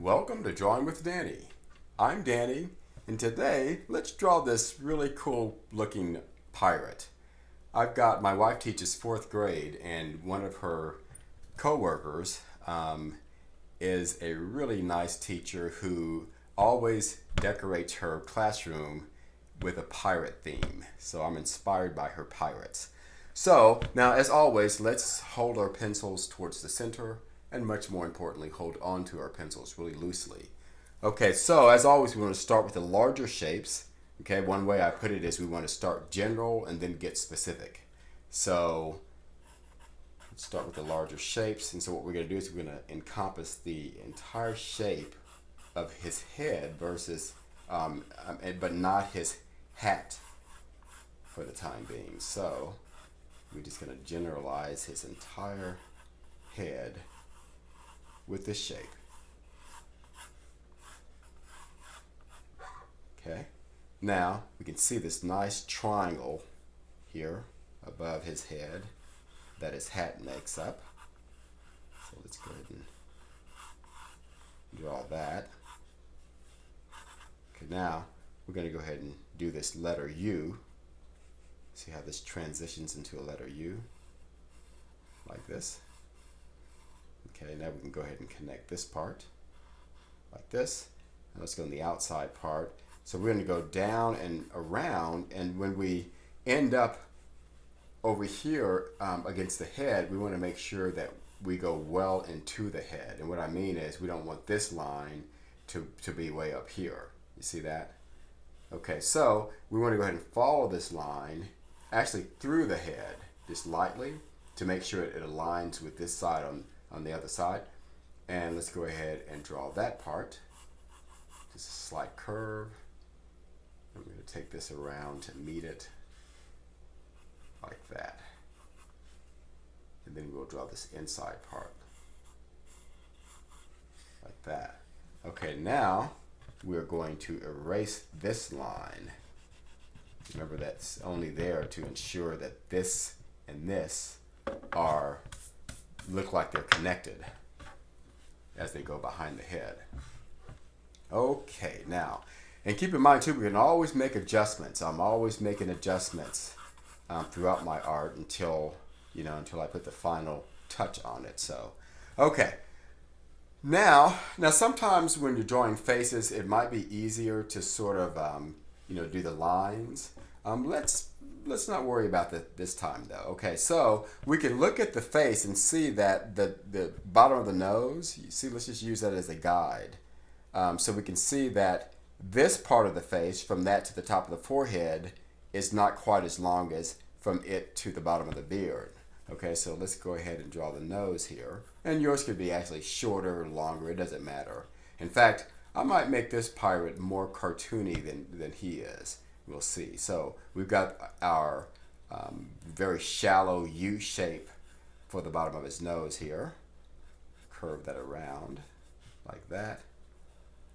Welcome to Drawing with Danny. I'm Danny, and today let's draw this really cool looking pirate. My wife teaches fourth grade, and one of her co-workers is a really nice teacher who always decorates her classroom with a pirate theme. So I'm inspired by her pirates. So now, as always, let's hold our pencils towards the center and, much more importantly, hold on to our pencils really loosely. Okay, so as always, we want to start with the larger shapes. Okay, one way I put it is we want to start general and then get specific. So let's start with the larger shapes. And so what we're going to do is we're going to encompass the entire shape of his head versus, but not his hat for the time being. So we're just going to generalize his entire head with this shape. Okay, now we can see this nice triangle here above his head that his hat makes up. So let's go ahead and draw that. Okay, now we're going to go ahead and do this letter U. See how this transitions into a letter U, like this. Okay, now we can go ahead and connect this part, like this. And let's go on the outside part. So we're going to go down and around, and when we end up over here against the head, we want to make sure that we go well into the head. And what I mean is we don't want this line to be way up here. You see that? Okay, so we want to go ahead and follow this line actually through the head, just lightly, to make sure it aligns with this side on the other side. And let's go ahead and draw that part. Just a slight curve. I'm going to take this around to meet it, like that. And then we'll draw this inside part, like that. Okay, now we're going to erase this line. Remember, that's only there to ensure that this and this look like they're connected as they go behind the head. Okay, now, and keep in mind too, we can always make adjustments. I'm always making adjustments throughout my art until I put the final touch on it. So, okay. Now sometimes when you're drawing faces, it might be easier to sort of do the lines. Let's not worry about that this time though. Okay, so we can look at the face and see that the bottom of the nose, you see, let's just use that as a guide. So we can see that this part of the face, from that to the top of the forehead, is not quite as long as from it to the bottom of the beard. Okay, so let's go ahead and draw the nose here. And yours could be actually shorter or longer, it doesn't matter. In fact, I might make this pirate more cartoony than he is. We'll see. So we've got our very shallow U shape for the bottom of his nose here. Curve that around like that.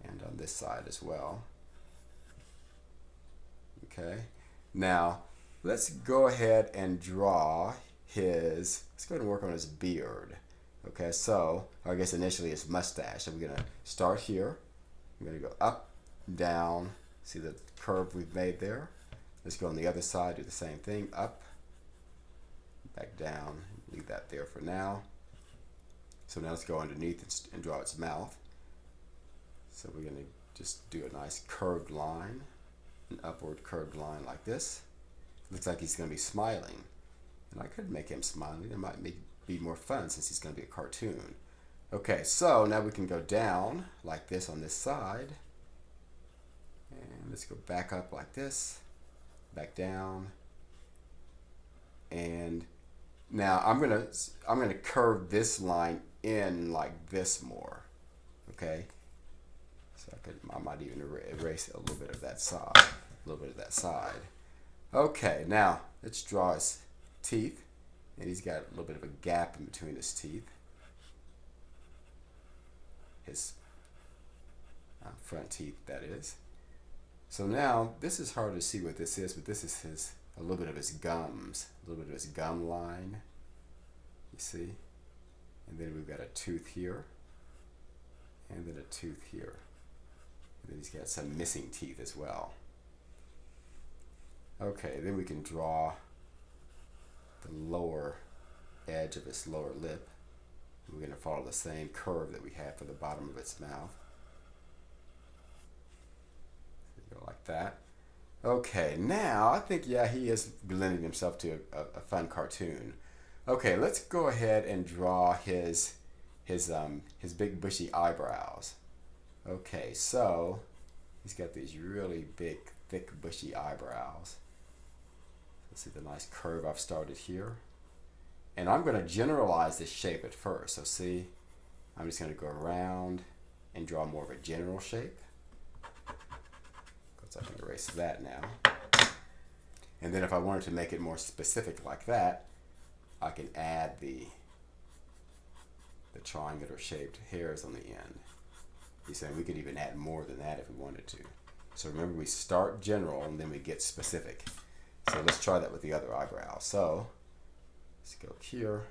And on this side as well. Okay. Now, let's go ahead and draw let's go ahead and work on his beard. Okay, so I guess initially his mustache. So we're going to start here. I'm going to go up, down. See the curve we've made there? Let's go on the other side, do the same thing. Up, back down. Leave that there for now. So now let's go underneath and draw its mouth. So we're going to just do a nice curved line, an upward curved line like this. Looks like he's going to be smiling. And I could make him smiling. It might be more fun since he's going to be a cartoon. Okay, so now we can go down like this on this side. And let's go back up like this, back down. And now I'm gonna curve this line in like this more. Okay, so I might even erase a little bit of that side. Okay, now let's draw his teeth, and he's got a little bit of a gap in between his teeth. His front teeth, that is. So now this is hard to see what this is, but this is a little bit of his gums, a little bit of his gum line. You see, and then we've got a tooth here, And then a tooth here. And then he's got some missing teeth as well. Okay, then we can draw the lower edge of its lower lip. We're going to follow the same curve that we have for the bottom of its mouth. So go like that. Okay, now I think, yeah, he is lending himself to a fun cartoon. Okay, let's go ahead and draw his big bushy eyebrows. Okay, so he's got these really big, thick, bushy eyebrows. Let's see the nice curve I've started here. And I'm going to generalize this shape at first. So see, I'm just going to go around and draw more of a general shape. So I can erase that now. And then if I wanted to make it more specific like that, I can add the triangular shaped hairs on the end. He's saying we could even add more than that if we wanted to. So remember, we start general and then we get specific. So let's try that with the other eyebrow. So let's go here,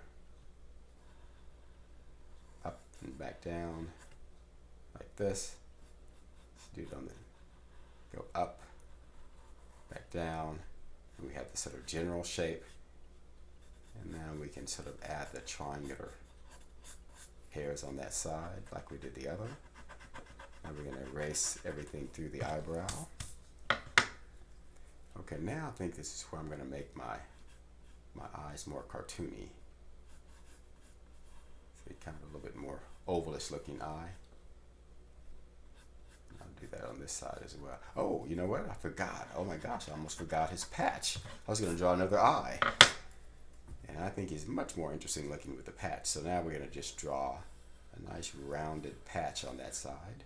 up and back down, like this. Let's do it on the, go up, back down, and we have this sort of general shape. And now we can sort of add the triangular hairs on that side like we did the other. Now we're going to erase everything through the eyebrow. Okay, now I think this is where I'm going to make my eyes more cartoony. See, kind of a little bit more ovalish looking eye. I'll do that on this side as well. Oh, you know what? I forgot. Oh my gosh, I almost forgot his patch. I was going to draw another eye. And I think he's much more interesting looking with the patch. So now we're going to just draw a nice rounded patch on that side.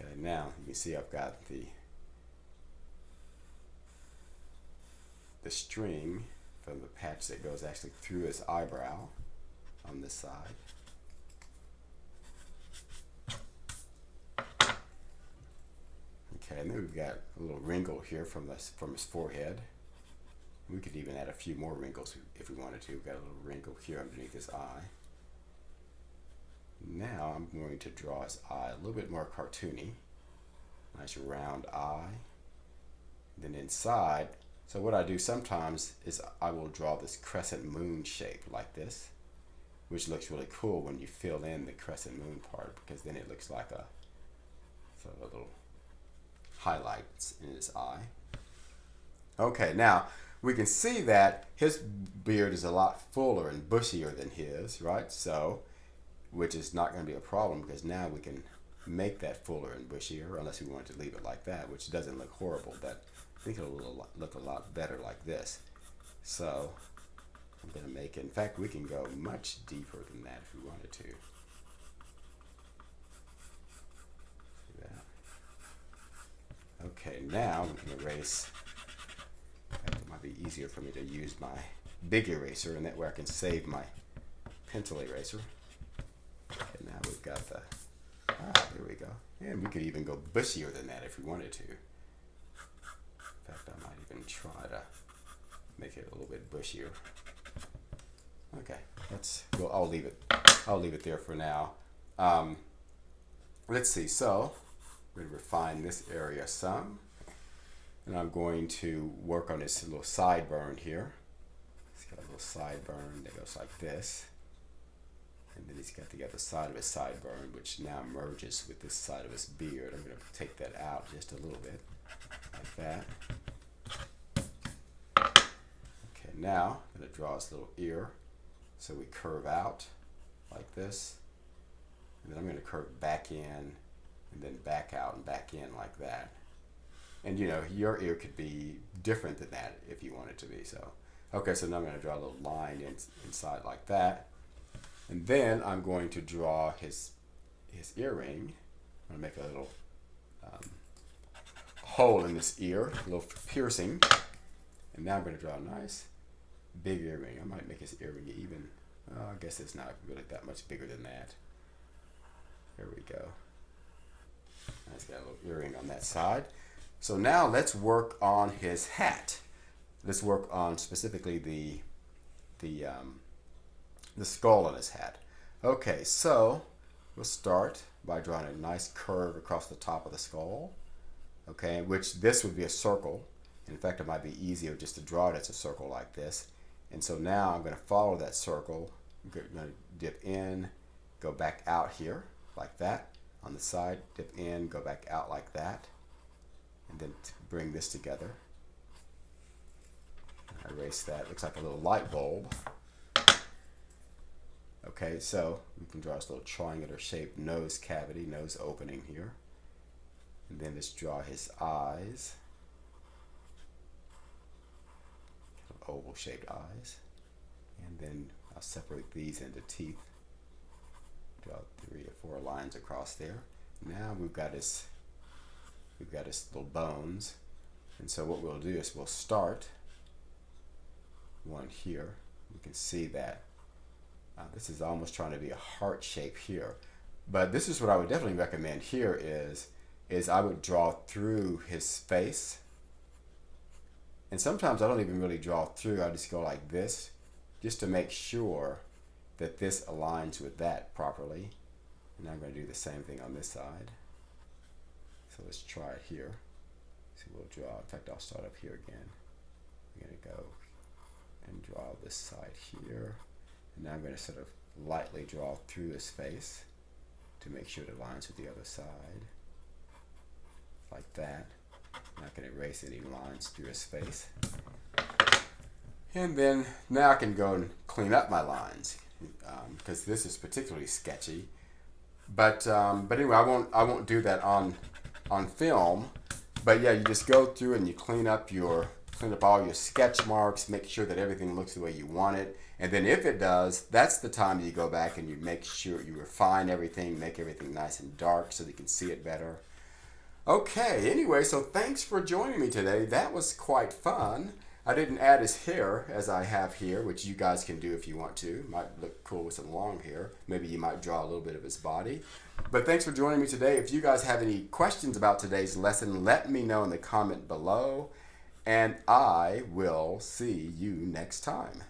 Okay, now you can see I've got the string from the patch that goes actually through his eyebrow on this side. Okay, and then we've got a little wrinkle here from his forehead. We could even add a few more wrinkles if we wanted to. We've got a little wrinkle here underneath his eye. Now I'm going to draw his eye a little bit more cartoony. Nice round eye. Then inside, so what I do sometimes is I will draw this crescent moon shape like this, which looks really cool when you fill in the crescent moon part, because then it looks like a sort of a little highlights in his eye. Okay, now we can see that his beard is a lot fuller and bushier than his, right? So, which is not going to be a problem, because now we can make that fuller and bushier, unless we want to leave it like that, which doesn't look horrible. But I think it'll look a lot better like this. So I'm going to make it, in fact, we can go much deeper than that if we wanted to. See that? Okay, now we can erase. It might be easier for me to use my big eraser, and that way I can save my pencil eraser. Okay, now we've got the, here we go. And we could even go bushier than that if we wanted to. In fact, I might even try to make it a little bit bushier. Okay, I'll leave it there for now. Let's see, so we're going to refine this area some. And I'm going to work on this little sideburn here. He's got a little sideburn that goes like this. And then he's got the other side of his sideburn, which now merges with this side of his beard. I'm going to take that out just a little bit, like that. Okay, now I'm going to draw his little ear. So we curve out like this. And then I'm going to curve back in, and then back out and back in like that. And you know, your ear could be different than that if you want it to be. So, okay, so now I'm going to draw a little line inside like that. And then I'm going to draw his earring. I'm going to make a little hole in this ear, a little piercing. And now I'm going to draw a nice big earring. I might make his earring even, I guess it's not really that much bigger than that. There we go. He's got a little earring on that side. So now let's work on his hat. let's work on specifically the skull on his head. Okay, so we'll start by drawing a nice curve across the top of the skull. Okay, which this would be a circle. In fact, it might be easier just to draw it as a circle like this. And so now I'm going to follow that circle. I'm going to dip in, go back out here like that. On the side, dip in, go back out like that. And then bring this together. Erase that. Looks like a little light bulb. Okay, so we can draw this little triangular shaped nose cavity, nose opening here. And then let's draw his eyes. Oval shaped eyes. And then I'll separate these into teeth. Draw 3 or 4 lines across there. Now we've got his little bones. And so what we'll do is we'll start one here. You can see that this is almost trying to be a heart shape here. But this is what I would definitely recommend here is I would draw through his face. And sometimes I don't even really draw through. I just go like this just to make sure that this aligns with that properly. And I'm going to do the same thing on this side. So let's try it here. So we'll draw, in fact, I'll start up here again. I'm going to go and draw this side here. And now I'm going to sort of lightly draw through his face to make sure it aligns with the other side. Like that. I'm not going to erase any lines through his face. And then now I can go and clean up my lines because this is particularly sketchy. But anyway, I won't do that on film. But yeah, you just go through and you clean up all your sketch marks, make sure that everything looks the way you want it. And then if it does, that's the time you go back and you make sure you refine everything, make everything nice and dark so that you can see it better. Okay, anyway, so thanks for joining me today. That was quite fun. I didn't add his hair as I have here, which you guys can do if you want to. Might look cool with some long hair. Maybe you might draw a little bit of his body. But thanks for joining me today. If you guys have any questions about today's lesson, let me know in the comment below. And I will see you next time.